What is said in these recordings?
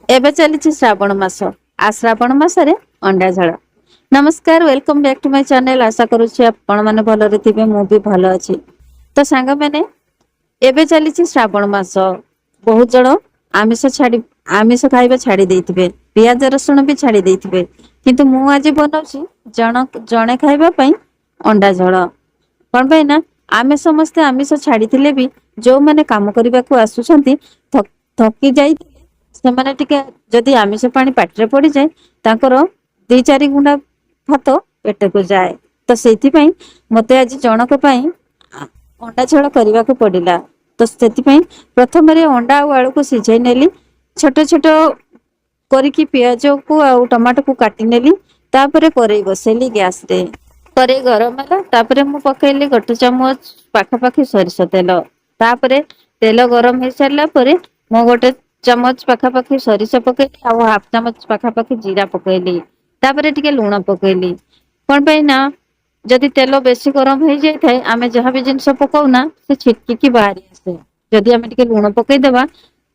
ଏବେ ଚାଲିଛି ଶ୍ରାବଣ ମାସ। ଶ୍ରାବଣ ମାସରେ ଅଣ୍ଡା ଝାଳ। ନମସ୍କାର, welcome back to my channel. ଆଶା କରୁଛି ଆପଣ ମାନେ ଭଲରେ ଥିବେ, ମୁଁ ବି ଭଲ ଅଛି। ତ ସାଙ୍ଗମାନେ, ଏବେ ଚାଲିଛି ଶ୍ରାବଣ ମାସ। ବହୁତ ଜଣ ଆମିଷ ଖାଇବା ଛାଡି ଦେଇଥିବେ, ପିଆଜ ରସୁଣ ବି ଛାଡି ଦେଇଥିବେ, କିନ୍ତୁ ମୁଁ ଆଜି ବନଉଛି ଜଣେ ଖାଇବା ପାଇଁ ଅଣ୍ଡା ଝୋଳ। କଣ ପାଇଁ ନା, ଆମେ ସମସ୍ତେ ଆମିଷ ଛାଡିଥିଲେ ବି ଯୋଉମାନେ କାମ କରିବାକୁ ଆସୁଛନ୍ତି ଥକି ଯାଇ ସେମାନେ ଟିକେ ଯଦି ଆମିଷ ପାଣି ପାଟିରେ ପଡିଯାଏ, ତାଙ୍କର 2-4 ଗୁଣ୍ଡା ଭାତ ପେଟକୁ ଯାଏ। ତ ସେଇଥିପାଇଁ ମତେ ଆଜି ଜଣକ ପାଇଁ ଅଣ୍ଡା ଝୋଳ କରିବାକୁ ପଡିଲା। ତ ସେଥିପାଇଁ ପ୍ରଥମରେ ଅଣ୍ଡା ଆଉ ଆଳୁକୁ ସିଝେଇ ନେଲି। ଛୋଟ ଛୋଟ କରିକି ପିଆଜକୁ ଆଉ ଟମାଟୋକୁ କାଟି ନେଲି। ତାପରେ କରେଇ ବସେଇଲି ଗ୍ୟାସରେ। କରେଇ ଗରମ ହେଲା, ତାପରେ ମୁଁ ପକେଇଲି 1 ଚାମଚ ପାଖାପାଖି ସୋରିଷ ତେଲ। ତାପରେ ତେଲ ଗରମ ହେଇ ସାରିଲା ପରେ ମୁଁ 1 ଚାମଚ ପାଖାପାଖି ସୋରିଷ ପକେଇଲି, ଆଉ 1/2 ଚାମଚ ପାଖାପାଖି ଜିରା ପକେଇଲି। ତାପରେ ଟିକେ ଲୁଣ ପକେଇଲି। କଣ ପାଇଁ ନା, ଯଦି ତେଲ ବେଶୀ ଗରମ ହେଇଯାଇଥାଏ, ଆମେ ଯାହାବି ଜିନିଷ ପକଉନା ସେ ଛିଟକିକି ବାହାରି ଆସେ। ଯଦି ଆମେ ଟିକେ ଲୁଣ ପକେଇଦବା,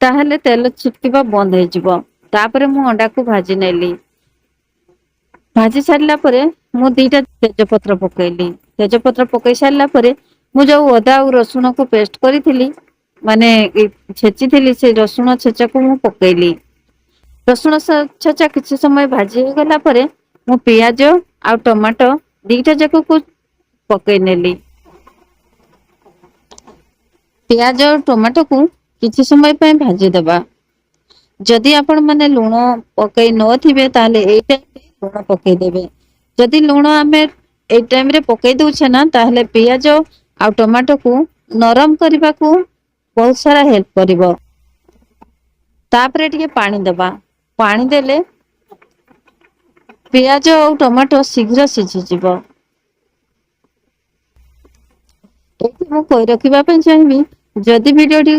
ତାହେଲେ ତେଲ ଛିଟକିବା ବନ୍ଦ ହେଇଯିବ। ତାପରେ ମୁଁ ଅଣ୍ଡାକୁ ଭାଜି ନେଲି। ଭାଜି ସାରିଲା ପରେ ମୁଁ 2ଟା ତେଜପତ୍ର ପକେଇଲି। ତେଜପତ୍ର ପକେଇ ସାରିଲା ପରେ ମୁଁ ଯୋଉ ଅଦା ଆଉ ରସୁଣକୁ ପେଷ୍ଟ କରିଥିଲି, ମାନେ ଛେଚିଥିଲି, ସେ ରସୁଣ ଛେଚାକୁ ମୁଁ ପକେଇଲି। ରସୁଣ ଛେଚା କିଛି ସମୟ ଭାଜି ହେଇଗଲା ପରେ ମୁଁ ପିଆଜ ଆଉ ଟମାଟୋ 2ଟା ଯାକକୁ ପକେଇ ନେଲି। ପିଆଜ ଆଉ ଟମାଟୋକୁ କିଛି ସମୟ ପାଇଁ ଭାଜିଦବା। ଯଦି ଆପଣ ମାନେ ଲୁଣ ପକେଇ ନଥିବେ, ତାହେଲେ ଏଇ ଟାଇମରେ ଲୁଣ ପକେଇଦେବେ। ଯଦି ଲୁଣ ଆମେ ଏଇ ଟାଇମରେ ପକେଇ ଦଉଛେ ନା, ତାହେଲେ ପିଆଜ ଆଉ ଟମାଟୋକୁ ନରମ କରିବାକୁ ବହୁତ ସାରା ହେଲ୍ପ କରିବ। ତାପରେ ଟିକେ ପାଣି ଦବା। ପାଣି ଦେଲେ ପିଆଜ ଆଉ ଟମାଟୋ ଶୀଘ୍ର ସିଝିଯିବ। ଏଇଠି ମୁଁ କହି ରଖିବା ପାଇଁ ଚାହିଁବି, ଯଦି ଭିଡିଓଟି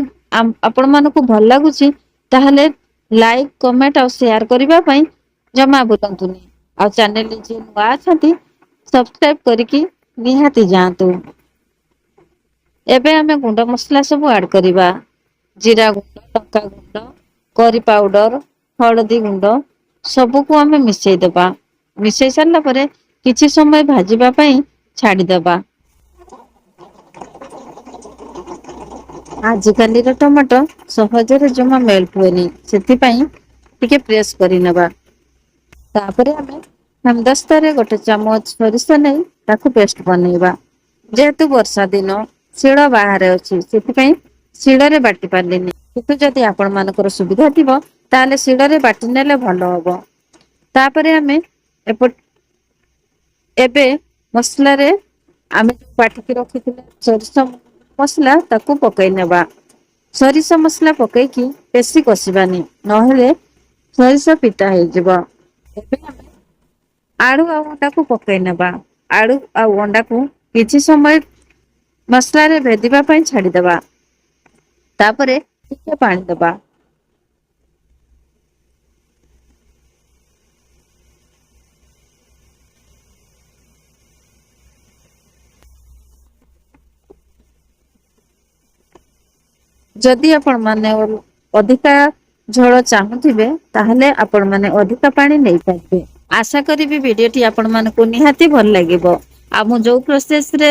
ଆପଣ ମାନଙ୍କୁ ଭଲ ଲାଗୁଛି, ତାହେଲେ ଲାଇକ୍, କମେଣ୍ଟ ଆଉ ସେୟାର କରିବା ପାଇଁ ଜମା ଭୁଲନ୍ତୁନି। ଆଉ ଚ୍ୟାନେଲରେ ଯିଏ ନୂଆ ଅଛନ୍ତି, ସବସ୍କ୍ରାଇବ କରିକି ନିହାତି ଯାଆନ୍ତୁ। ଏବେ ଆମେ ଗୁଣ୍ଡ ମସଲା ସବୁ ଆଡ କରିବା। ଜିରା ଗୁଣ୍ଡ, ଲଙ୍କା ଗୁଣ୍ଡ, କରି ପାଉଡର, ହଳଦୀ ଗୁଣ୍ଡ ସବୁକୁ ଆମେ ମିଶେଇଦବା। ମିଶେଇ ସାରିଲା ପରେ କିଛି ସମୟ ଭାଜିବା ପାଇଁ ଛାଡିଦବା। ଆଜିକାଲିର ଟମାଟୋ ସହଜରେ ଜମା ମେଲ୍ଟ ହୁଏନି, ସେଥିପାଇଁ ଟିକେ ପ୍ରେସ୍ କରିନେବା। ତାପରେ ଆମେ ହେମଦସ୍ତାରେ 1 ଚାମଚ ସୋରିଷ ନେଇ ତାକୁ ପେଷ୍ଟ ବନେଇବା। ଯେହେତୁ ବର୍ଷା ଦିନ, ଶିଳ ବାହାରେ ଅଛି, ସେଥିପାଇଁ ଶିଳରେ ବାଟି ପାରିଲିନି। କିନ୍ତୁ ଯଦି ଆପଣ ମାନଙ୍କର ସୁବିଧା ଥିବ, ତାହେଲେ ଶିଳରେ ବାଟି ନେଲେ ଭଲ ହବ। ତାପରେ ଆମେ ଏବେ ମସଲାରେ ଆମେ ବାଟିକି ରଖିଥିଲେ ସୋରିଷ ମସଲା, ତାକୁ ପକେଇ ନେବା। ସୋରିଷ ମସଲା ପକେଇକି ବେଶୀ କଷିବାନି, ନହେଲେ ସୋରିଷ ପିତା ହେଇଯିବ। ଏବେ ଆମେ ଆଳୁ ଆଉ ଅଣ୍ଡାକୁ ପକେଇ ନେବା। ଆଳୁ ଆଉ ଅଣ୍ଡାକୁ କିଛି ସମୟ ମସଲାରେ ଭେଦିବା ପାଇଁ ଛାଡିଦବା। ତାପରେ ଟିକେ ପାଣି ଦବା। ଯଦି ଆପଣ ମାନେ ଅଧିକା ଝୋଳ ଚାହୁଁଥିବେ, ତାହେଲେ ଆପଣ ମାନେ ଅଧିକ ପାଣି ନେଇପାରିବେ। ଆଶା କରିବି ଭିଡିଓଟି ଆପଣ ମାନଙ୍କୁ ନିହାତି ଭଲ ଲାଗିବ। ଆଉ ମୁଁ ଯୋଉ ପ୍ରୋସେସ ରେ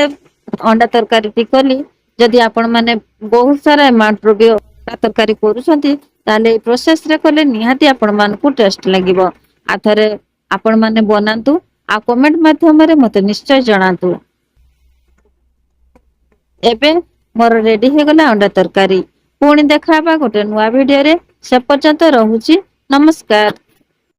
ଅଣ୍ଡା ତରକାରୀଟି କଲି, ଯଦି ଆପଣ ମାନେ ବହୁତ ସାରା ଆମାଉଣ୍ଟ ର ବି ଅଣ୍ଡା ତରକାରୀ କରୁଛନ୍ତି, ତାହେଲେ ଏଇ ପ୍ରୋସେସ ରେ କଲେ ନିହାତି ଆପଣ ମାନଙ୍କୁ ଟେଷ୍ଟ ଲାଗିବ। ଆଉ ଥରେ ଆପଣ ମାନେ ବନାନ୍ତୁ, ଆଉ କମେଣ୍ଟ ମାଧ୍ୟମରେ ମତେ ନିଶ୍ଚୟ ଜଣାନ୍ତୁ। ଏବେ ମୋର ରେଡି ହେଇଗଲା ଅଣ୍ଡା ତରକାରୀ। ପୁଣି ଦେଖାହବା ଗୋଟେ ନୂଆ ଭିଡିଓରେ। ସେ ପର୍ଯ୍ୟନ୍ତ ରହୁଛି, ନମସ୍କାର।